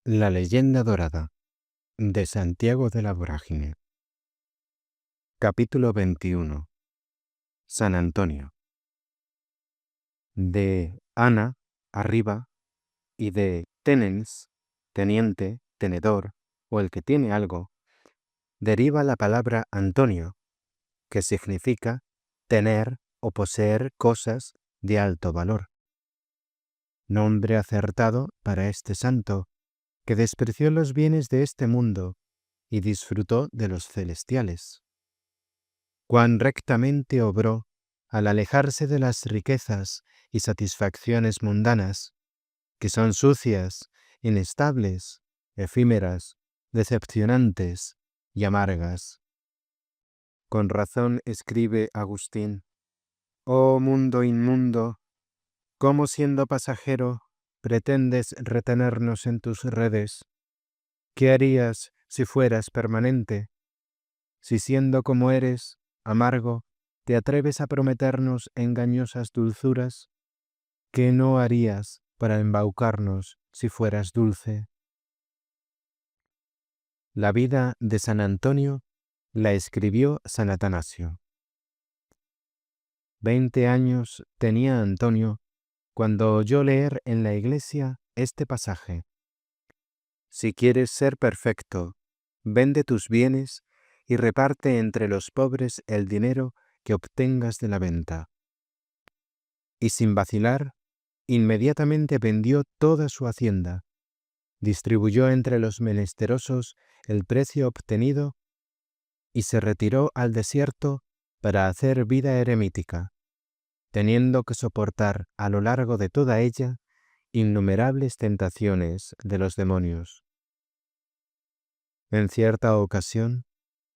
La leyenda dorada de Santiago de la Vorágine. Capítulo 21. San Antonio. De ana, arriba, y de tenens, teniente, tenedor, o el que tiene algo, deriva la palabra Antonio, que significa tener o poseer cosas de alto valor. Nombre acertado para este santo, que despreció los bienes de este mundo y disfrutó de los celestiales. Cuán rectamente obró al alejarse de las riquezas y satisfacciones mundanas, que son sucias, inestables, efímeras, decepcionantes y amargas. Con razón escribe Agustín: «Oh mundo inmundo, ¿cómo siendo pasajero pretendes retenernos en tus redes? ¿Qué harías si fueras permanente? Si siendo como eres, amargo, te atreves a prometernos engañosas dulzuras, ¿qué no harías para embaucarnos si fueras dulce?» La vida de San Antonio la escribió San Atanasio. 20 años tenía Antonio cuando oyó leer en la iglesia este pasaje: «Si quieres ser perfecto, vende tus bienes y reparte entre los pobres el dinero que obtengas de la venta». Y sin vacilar, inmediatamente vendió toda su hacienda, distribuyó entre los menesterosos el precio obtenido y se retiró al desierto para hacer vida eremítica, teniendo que soportar a lo largo de toda ella innumerables tentaciones de los demonios. En cierta ocasión,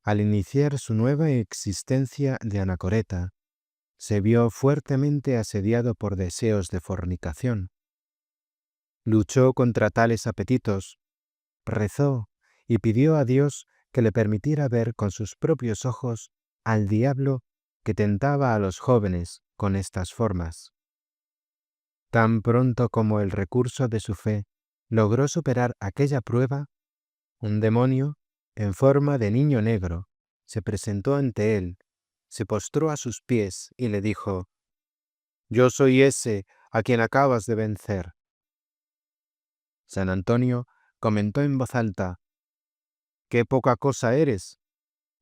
al iniciar su nueva existencia de anacoreta, se vio fuertemente asediado por deseos de fornicación. Luchó contra tales apetitos, rezó y pidió a Dios que le permitiera ver con sus propios ojos al diablo que tentaba a los jóvenes con estas formas. Tan pronto como el recurso de su fe logró superar aquella prueba, un demonio, en forma de niño negro, se presentó ante él, se postró a sus pies y le dijo: «Yo soy ese a quien acabas de vencer». San Antonio comentó en voz alta: «¡Qué poca cosa eres!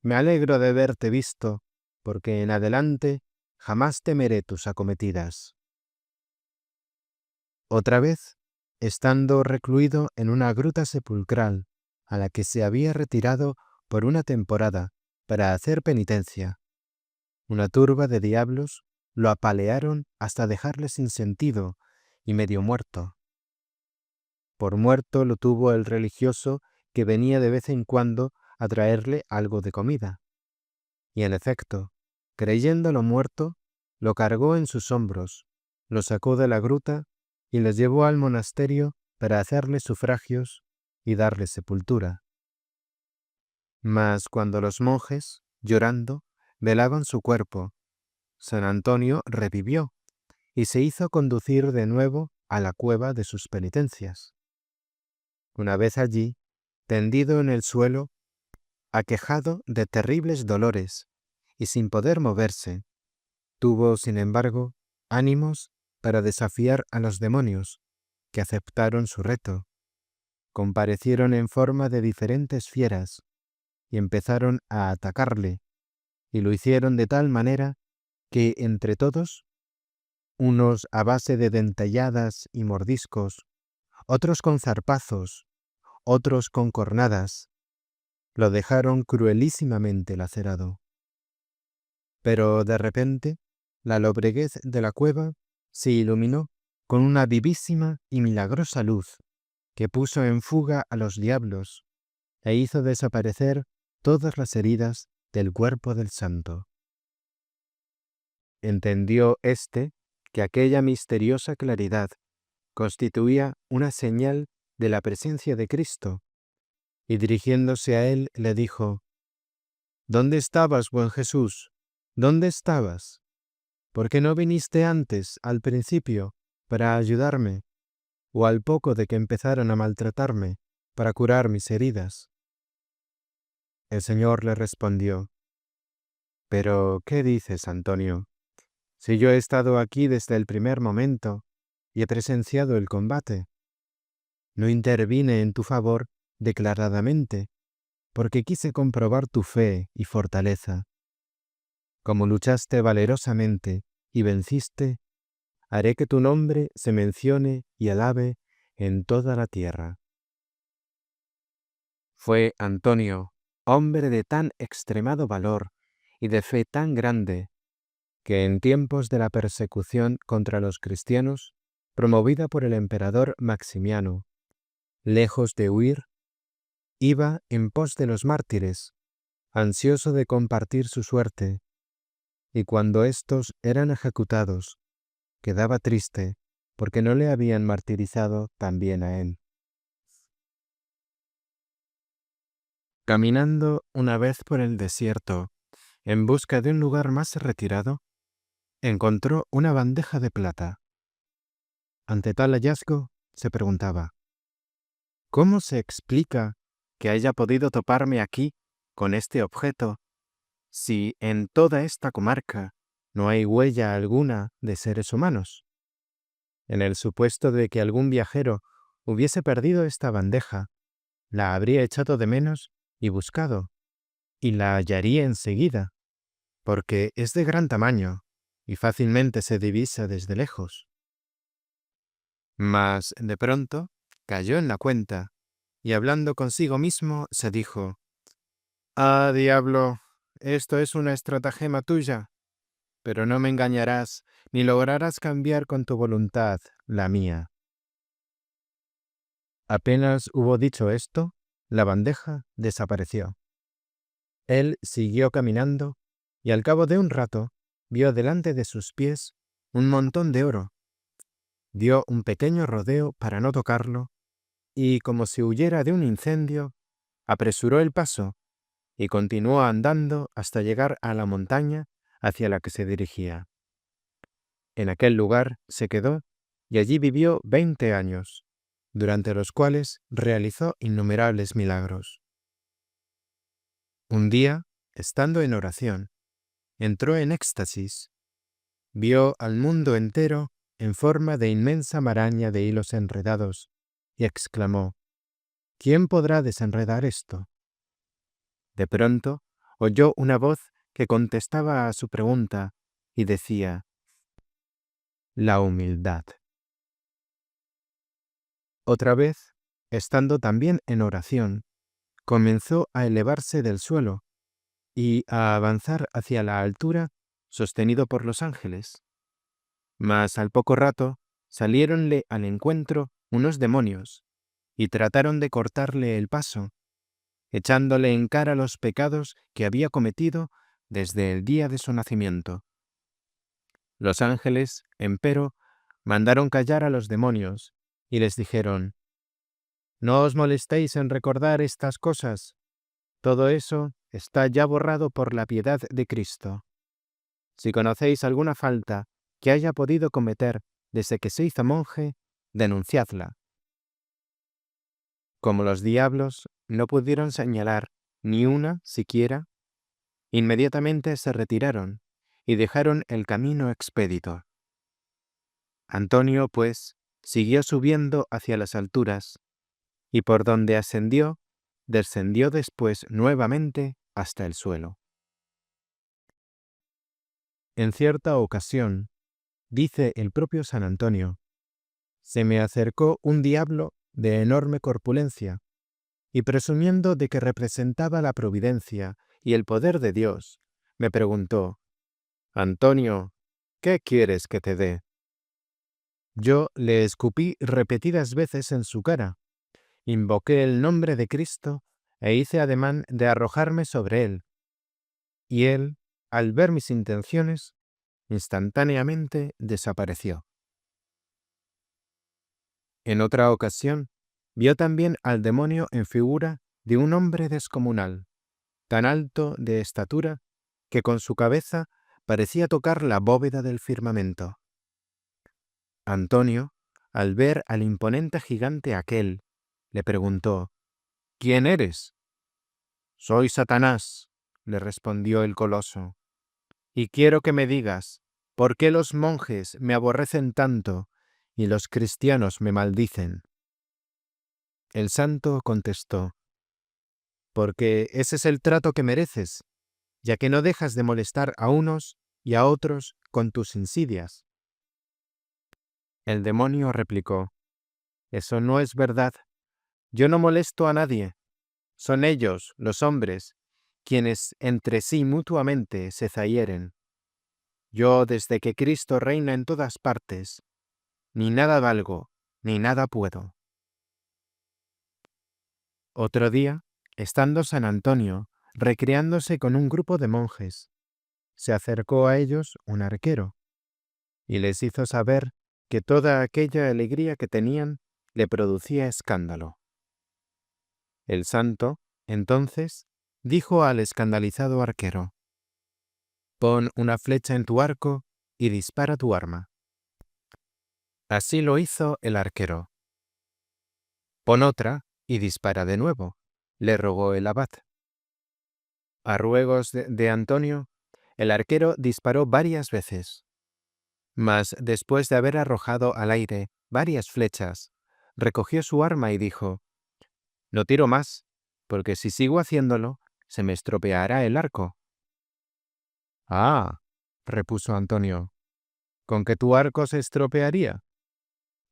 Me alegro de verte visto, porque en adelante jamás temeré tus acometidas». Otra vez, estando recluido en una gruta sepulcral a la que se había retirado por una temporada para hacer penitencia, una turba de diablos lo apalearon hasta dejarle sin sentido y medio muerto. Por muerto lo tuvo el religioso que venía de vez en cuando a traerle algo de comida. Y en efecto, creyéndolo muerto, lo cargó en sus hombros, lo sacó de la gruta y lo llevó al monasterio para hacerle sufragios y darle sepultura. Mas cuando los monjes, llorando, velaban su cuerpo, San Antonio revivió y se hizo conducir de nuevo a la cueva de sus penitencias. Una vez allí, tendido en el suelo, aquejado de terribles dolores y sin poder moverse, tuvo, sin embargo, ánimos para desafiar a los demonios, que aceptaron su reto, comparecieron en forma de diferentes fieras y empezaron a atacarle, y lo hicieron de tal manera que entre todos, unos a base de dentelladas y mordiscos, otros con zarpazos, otros con cornadas, lo dejaron cruelísimamente lacerado. Pero de repente, la lobreguez de la cueva se iluminó con una vivísima y milagrosa luz que puso en fuga a los diablos e hizo desaparecer todas las heridas del cuerpo del santo. Entendió éste que aquella misteriosa claridad constituía una señal de la presencia de Cristo, y dirigiéndose a él le dijo: «¿Dónde estabas, buen Jesús? ¿Dónde estabas? ¿Por qué no viniste antes, al principio, para ayudarme, o al poco de que empezaran a maltratarme?» para curar mis heridas. El Señor le respondió: «¿Pero qué dices, Antonio? Si yo he estado aquí desde el primer momento y he presenciado el combate, no intervine en tu favor declaradamente, porque quise comprobar tu fe y fortaleza. Como luchaste valerosamente y venciste, haré que tu nombre se mencione y alabe en toda la tierra». Fue Antonio hombre de tan extremado valor y de fe tan grande, que en tiempos de la persecución contra los cristianos, promovida por el emperador Maximiano, lejos de huir, iba en pos de los mártires, ansioso de compartir su suerte, y cuando éstos eran ejecutados, quedaba triste porque no le habían martirizado también a él. Caminando una vez por el desierto, en busca de un lugar más retirado, encontró una bandeja de plata. Ante tal hallazgo, se preguntaba: ¿cómo se explica que haya podido toparme aquí con este objeto, si en toda esta comarca no hay huella alguna de seres humanos? En el supuesto de que algún viajero hubiese perdido esta bandeja, la habría echado de menos y buscado, y la hallaría enseguida, porque es de gran tamaño y fácilmente se divisa desde lejos. Mas de pronto cayó en la cuenta, y hablando consigo mismo se dijo: «Ah, diablo, esto es una estratagema tuya, pero no me engañarás ni lograrás cambiar con tu voluntad la mía». Apenas hubo dicho esto, la bandeja desapareció. Él siguió caminando, y al cabo de un rato vio delante de sus pies un montón de oro. Dio un pequeño rodeo para no tocarlo, y como si huyera de un incendio, apresuró el paso y continuó andando hasta llegar a la montaña hacia la que se dirigía. En aquel lugar se quedó y allí vivió 20 años, durante los cuales realizó innumerables milagros. Un día, estando en oración, entró en éxtasis, vio al mundo entero en forma de inmensa maraña de hilos enredados y exclamó: «¿Quién podrá desenredar esto?». De pronto oyó una voz que contestaba a su pregunta y decía: «La humildad». Otra vez, estando también en oración, comenzó a elevarse del suelo y a avanzar hacia la altura, sostenido por los ángeles. Mas al poco rato saliéronle al encuentro unos demonios y trataron de cortarle el paso, echándole en cara los pecados que había cometido desde el día de su nacimiento. Los ángeles, empero, mandaron callar a los demonios y les dijeron: «No os molestéis en recordar estas cosas. Todo eso está ya borrado por la piedad de Cristo. Si conocéis alguna falta que haya podido cometer desde que se hizo monje, denunciadla». Como los diablos no pudieron señalar ni una siquiera, inmediatamente se retiraron y dejaron el camino expedito. Antonio, pues, siguió subiendo hacia las alturas, y por donde ascendió, descendió después nuevamente hasta el suelo. En cierta ocasión, dice el propio San Antonio: «Se me acercó un diablo de enorme corpulencia, y presumiendo de que representaba la providencia y el poder de Dios, me preguntó: «Antonio, ¿qué quieres que te dé?». Yo le escupí repetidas veces en su cara, invoqué el nombre de Cristo e hice ademán de arrojarme sobre él, y él, al ver mis intenciones, instantáneamente desapareció. En otra ocasión, vio también al demonio en figura de un hombre descomunal, tan alto de estatura que con su cabeza parecía tocar la bóveda del firmamento. Antonio, al ver al imponente gigante aquel, le preguntó: ¿Quién eres? Soy Satanás, le respondió el coloso, y quiero que me digas, ¿por qué los monjes me aborrecen tanto y los cristianos me maldicen? El santo contestó, porque ese es el trato que mereces, ya que no dejas de molestar a unos y a otros con tus insidias. El demonio replicó, eso no es verdad. Yo no molesto a nadie. Son ellos, los hombres, quienes entre sí mutuamente se zahieren. Yo, desde que Cristo reina en todas partes, ni nada valgo, ni nada puedo. Otro día, estando San Antonio recreándose con un grupo de monjes, se acercó a ellos un arquero y les hizo saber que toda aquella alegría que tenían le producía escándalo. El santo, entonces, dijo al escandalizado arquero, «Pon una flecha en tu arco y dispara tu arma». Así lo hizo el arquero. «Pon otra y dispara de nuevo», le rogó el abad. A ruegos de Antonio, el arquero disparó varias veces. Mas después de haber arrojado al aire varias flechas, recogió su arma y dijo, «No tiro más, porque si sigo haciéndolo, se me estropeará el arco». «Ah», repuso Antonio, ¿con que tu arco se estropearía?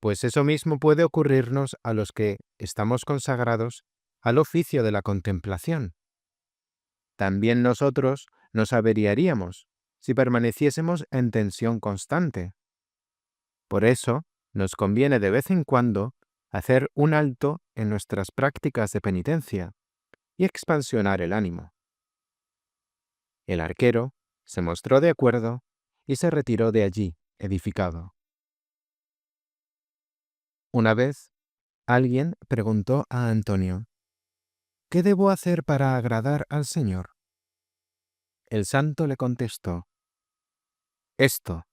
Pues eso mismo puede ocurrirnos a los que estamos consagrados al oficio de la contemplación. También nosotros nos averiaríamos si permaneciésemos en tensión constante. Por eso, nos conviene de vez en cuando hacer un alto en nuestras prácticas de penitencia y expansionar el ánimo. El arquero se mostró de acuerdo y se retiró de allí, edificado. Una vez, alguien preguntó a Antonio, «¿Qué debo hacer para agradar al Señor?» El santo le contestó, «Esto,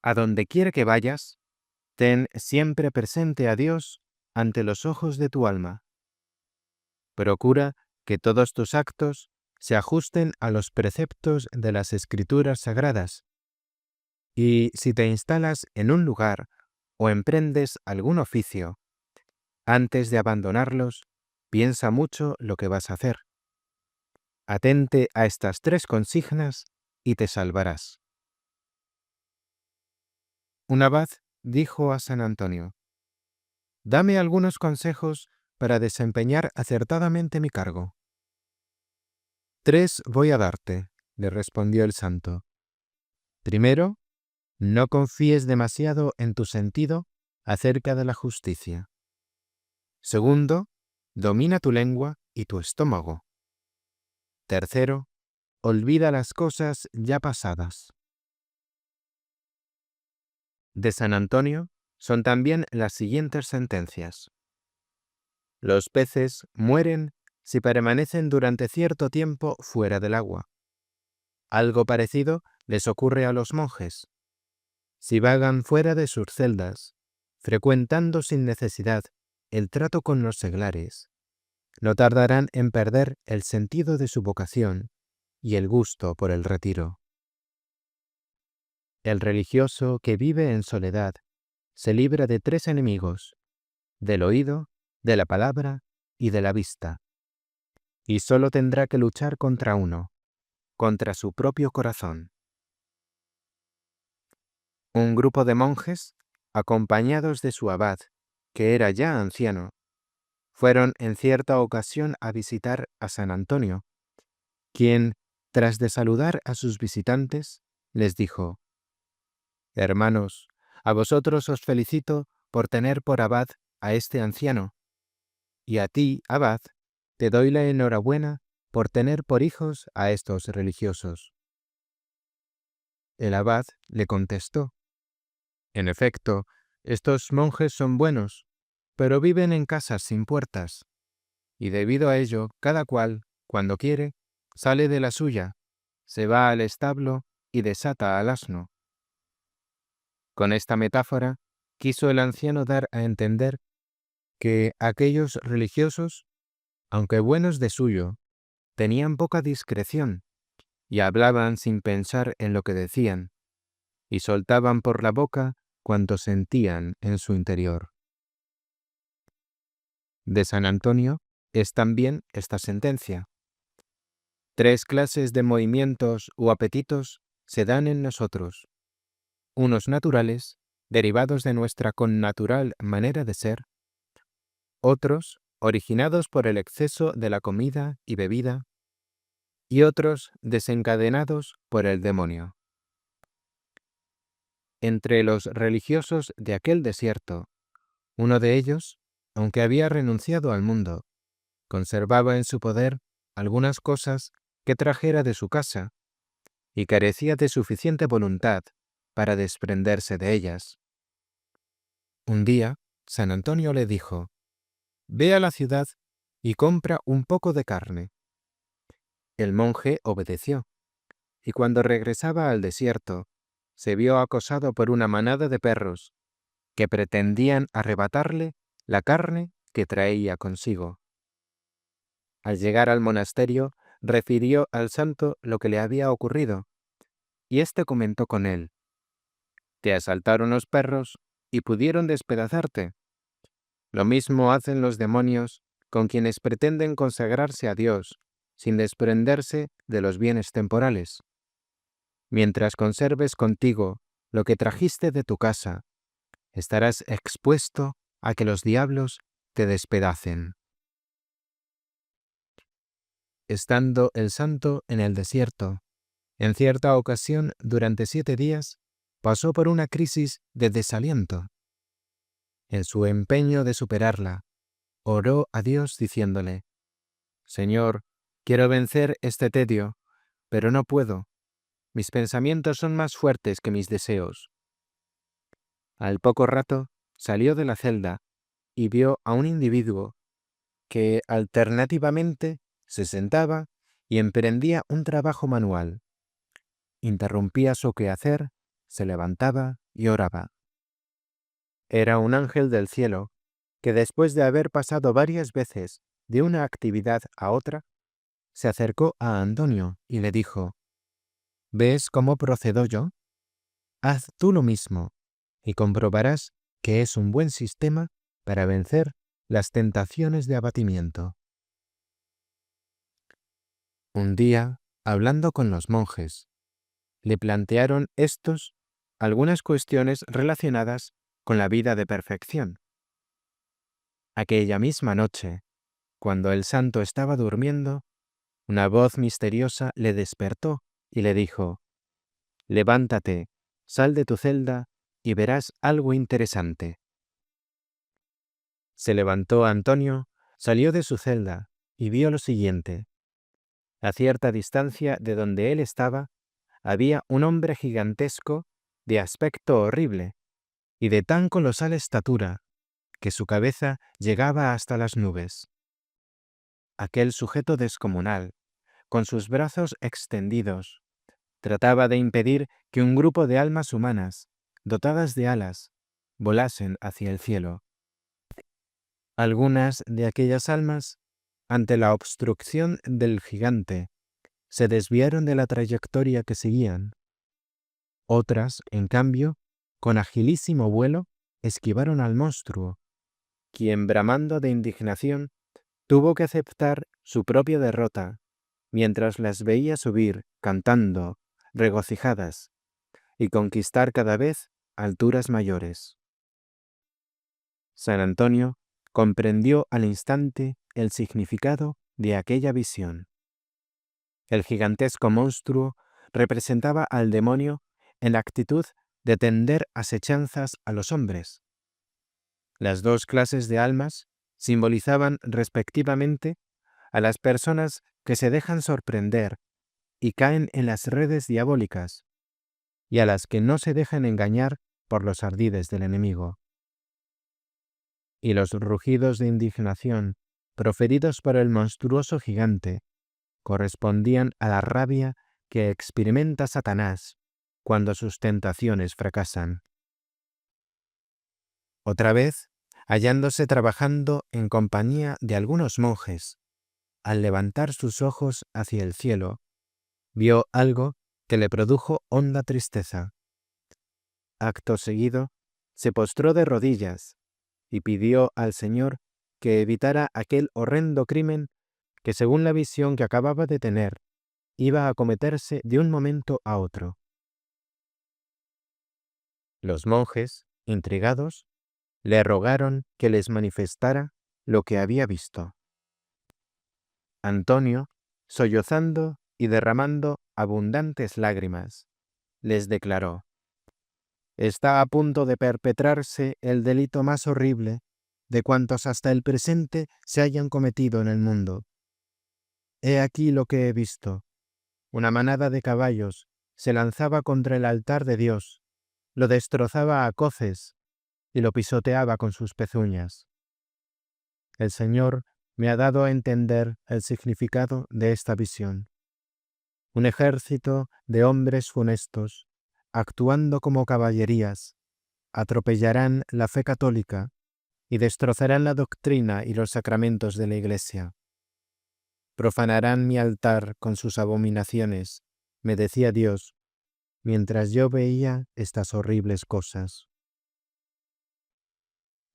a donde quiera que vayas, ten siempre presente a Dios ante los ojos de tu alma. Procura que todos tus actos se ajusten a los preceptos de las Escrituras sagradas, y si te instalas en un lugar o emprendes algún oficio, antes de abandonarlos, piensa mucho lo que vas a hacer. Atente a estas 3 consignas y te salvarás». Un abad dijo a San Antonio, «Dame algunos consejos para desempeñar acertadamente mi cargo». «3 voy a darte», le respondió el santo. «Primero, no confíes demasiado en tu sentido acerca de la justicia. Segundo, domina tu lengua y tu estómago. Tercero, olvida las cosas ya pasadas». De San Antonio son también las siguientes sentencias. Los peces mueren si permanecen durante cierto tiempo fuera del agua. Algo parecido les ocurre a los monjes. Si vagan fuera de sus celdas, frecuentando sin necesidad el trato con los seglares, no tardarán en perder el sentido de su vocación y el gusto por el retiro. El religioso que vive en soledad se libra de 3 enemigos, del oído, de la palabra y de la vista, y solo tendrá que luchar contra uno, contra su propio corazón. Un grupo de monjes, acompañados de su abad, que era ya anciano, fueron en cierta ocasión a visitar a San Antonio, quien, tras de saludar a sus visitantes, les dijo, «Hermanos, a vosotros os felicito por tener por abad a este anciano, y a ti, abad, te doy la enhorabuena por tener por hijos a estos religiosos». El abad le contestó, «En efecto, estos monjes son buenos, pero viven en casas sin puertas, y debido a ello, cada cual, cuando quiere, sale de la suya, se va al establo y desata al asno». Con esta metáfora, quiso el anciano dar a entender que aquellos religiosos aunque buenos de suyo, tenían poca discreción y hablaban sin pensar en lo que decían, y soltaban por la boca cuanto sentían en su interior. De San Antonio es también esta sentencia. 3 clases de movimientos o apetitos se dan en nosotros, unos naturales, derivados de nuestra connatural manera de ser, otros originados por el exceso de la comida y bebida, y otros desencadenados por el demonio. Entre los religiosos de aquel desierto, uno de ellos, aunque había renunciado al mundo, conservaba en su poder algunas cosas que trajera de su casa y carecía de suficiente voluntad para desprenderse de ellas. Un día, San Antonio le dijo: «Ve a la ciudad y compra un poco de carne». El monje obedeció, y cuando regresaba al desierto, se vio acosado por una manada de perros que pretendían arrebatarle la carne que traía consigo. Al llegar al monasterio, refirió al santo lo que le había ocurrido, y éste comentó con él: «Te asaltaron los perros y pudieron despedazarte. Lo mismo hacen los demonios con quienes pretenden consagrarse a Dios sin desprenderse de los bienes temporales. Mientras conserves contigo lo que trajiste de tu casa, estarás expuesto a que los diablos te despedacen». Estando el santo en el desierto, en cierta ocasión, durante 7 días, pasó por una crisis de desaliento. En su empeño de superarla, oró a Dios diciéndole: «Señor, quiero vencer este tedio, pero no puedo. Mis pensamientos son más fuertes que mis deseos». Al poco rato, salió de la celda y vio a un individuo que alternativamente se sentaba y emprendía un trabajo manual. Interrumpía su quehacer, se levantaba y oraba. Era un ángel del cielo que, después de haber pasado varias veces de una actividad a otra, se acercó a Antonio y le dijo: «¿Ves cómo procedo yo? Haz tú lo mismo y comprobarás que es un buen sistema para vencer las tentaciones de abatimiento». Un día, hablando con los monjes, le plantearon estos algunas cuestiones relacionadas con la vida de perfección. Aquella misma noche, cuando el santo estaba durmiendo, una voz misteriosa le despertó y le dijo: «Levántate, sal de tu celda y verás algo interesante». Se levantó Antonio, salió de su celda y vio lo siguiente. A cierta distancia de donde él estaba, había un hombre gigantesco, de aspecto horrible y de tan colosal estatura, que su cabeza llegaba hasta las nubes. Aquel sujeto descomunal, con sus brazos extendidos, trataba de impedir que un grupo de almas humanas, dotadas de alas, volasen hacia el cielo. Algunas de aquellas almas, ante la obstrucción del gigante, se desviaron de la trayectoria que seguían. Otras, en cambio, con agilísimo vuelo, esquivaron al monstruo, quien, bramando de indignación, tuvo que aceptar su propia derrota, mientras las veía subir, cantando, regocijadas, y conquistar cada vez alturas mayores. San Antonio comprendió al instante el significado de aquella visión. El gigantesco monstruo representaba al demonio en la actitud de tender asechanzas a los hombres. Las 2 clases de almas simbolizaban respectivamente a las personas que se dejan sorprender y caen en las redes diabólicas, y a las que no se dejan engañar por los ardides del enemigo. Y los rugidos de indignación proferidos por el monstruoso gigante correspondían a la rabia que experimenta Satanás cuando sus tentaciones fracasan. Otra vez, hallándose trabajando en compañía de algunos monjes, al levantar sus ojos hacia el cielo, vio algo que le produjo honda tristeza. Acto seguido, se postró de rodillas y pidió al Señor que evitara aquel horrendo crimen que, según la visión que acababa de tener, iba a cometerse de un momento a otro. Los monjes, intrigados, le rogaron que les manifestara lo que había visto. Antonio, sollozando y derramando abundantes lágrimas, les declaró: «Está a punto de perpetrarse el delito más horrible de cuantos hasta el presente se hayan cometido en el mundo. He aquí lo que he visto. Una manada de caballos se lanzaba contra el altar de Dios, lo destrozaba a coces y lo pisoteaba con sus pezuñas. El Señor me ha dado a entender el significado de esta visión. Un ejército de hombres funestos, actuando como caballerías, atropellarán la fe católica y destrozarán la doctrina y los sacramentos de la Iglesia. Profanarán mi altar con sus abominaciones, me decía Dios, mientras yo veía estas horribles cosas».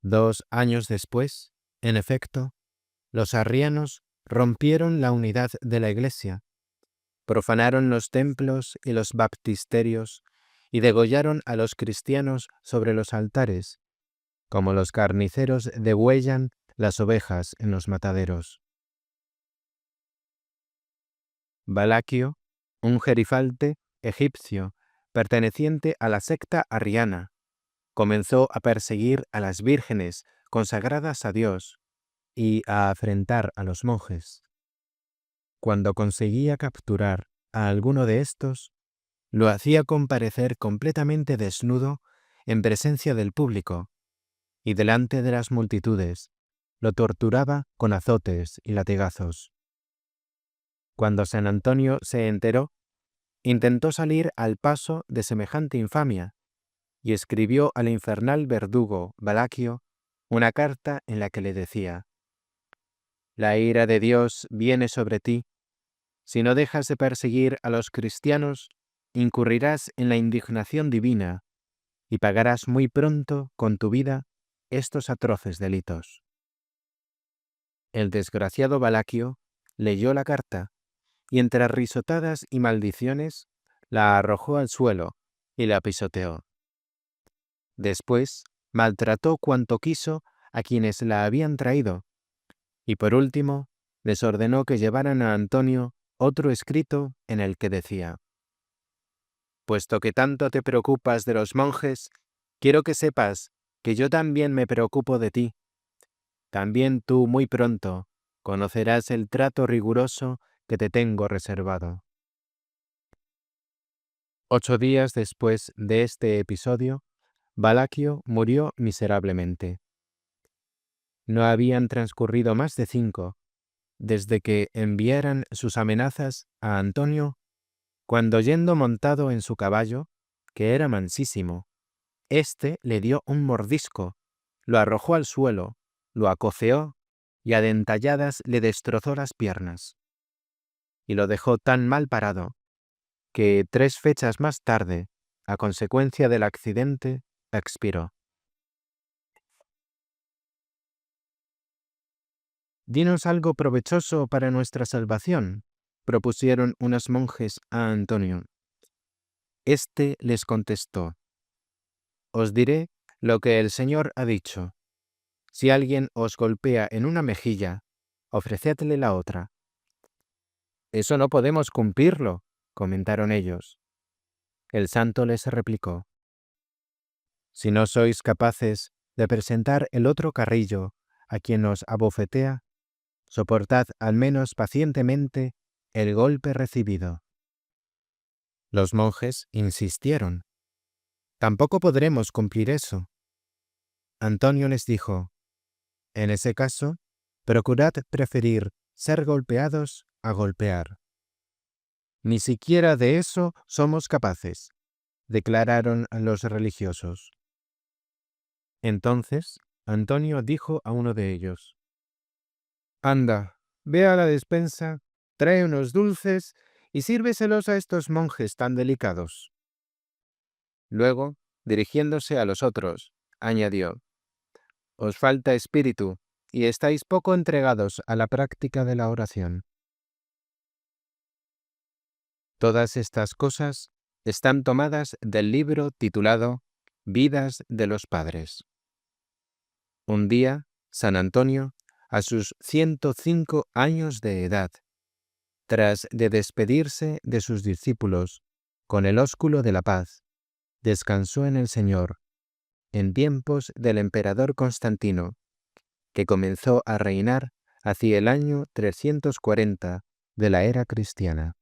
2 años después, en efecto, los arrianos rompieron la unidad de la Iglesia, profanaron los templos y los baptisterios y degollaron a los cristianos sobre los altares, como los carniceros degüellan las ovejas en los mataderos. Balaquio, un gerifalte egipcio perteneciente a la secta arriana, comenzó a perseguir a las vírgenes consagradas a Dios y a afrentar a los monjes. Cuando conseguía capturar a alguno de estos, lo hacía comparecer completamente desnudo en presencia del público y delante de las multitudes, lo torturaba con azotes y latigazos. Cuando San Antonio se enteró, intentó salir al paso de semejante infamia y escribió al infernal verdugo Balaquio una carta en la que le decía: «La ira de Dios viene sobre ti. Si no dejas de perseguir a los cristianos, incurrirás en la indignación divina y pagarás muy pronto con tu vida estos atroces delitos». El desgraciado Balaquio leyó la carta y, entre risotadas y maldiciones, la arrojó al suelo y la pisoteó. Después, maltrató cuanto quiso a quienes la habían traído, y por último, les ordenó que llevaran a Antonio otro escrito en el que decía: «Puesto que tanto te preocupas de los monjes, quiero que sepas que yo también me preocupo de ti. También tú muy pronto conocerás el trato riguroso que te tengo reservado». 8 días después de este episodio, Balaquio murió miserablemente. No habían transcurrido más de 5 desde que enviaran sus amenazas a Antonio, cuando, yendo montado en su caballo, que era mansísimo, éste le dio un mordisco, lo arrojó al suelo, lo acoceó y a dentalladas le destrozó las piernas. Y lo dejó tan mal parado que 3 fechas más tarde, a consecuencia del accidente, expiró. «Dinos algo provechoso para nuestra salvación», propusieron unos monjes a Antonio. Este les contestó: «Os diré lo que el Señor ha dicho. Si alguien os golpea en una mejilla, ofrecedle la otra». «Eso no podemos cumplirlo», comentaron ellos. El santo les replicó: «Si no sois capaces de presentar el otro carrillo a quien os abofetea, soportad al menos pacientemente el golpe recibido». Los monjes insistieron: «Tampoco podremos cumplir eso». Antonio les dijo: «En ese caso, procurad preferir ser golpeados a golpear». «Ni siquiera de eso somos capaces», declararon los religiosos. Entonces Antonio dijo a uno de ellos: «Anda, Ve a la despensa, trae unos dulces y sírveselos a estos monjes tan delicados. Luego, dirigiéndose a los otros, añadió: Os falta espíritu y estáis poco entregados a la práctica de la oración. Todas estas cosas están tomadas del libro titulado Vidas de los Padres. Un día, San Antonio, a sus 105 años de edad, tras de despedirse de sus discípulos con el ósculo de la paz, descansó en el Señor en tiempos del emperador Constantino, que comenzó a reinar hacia el año 340 de la era cristiana.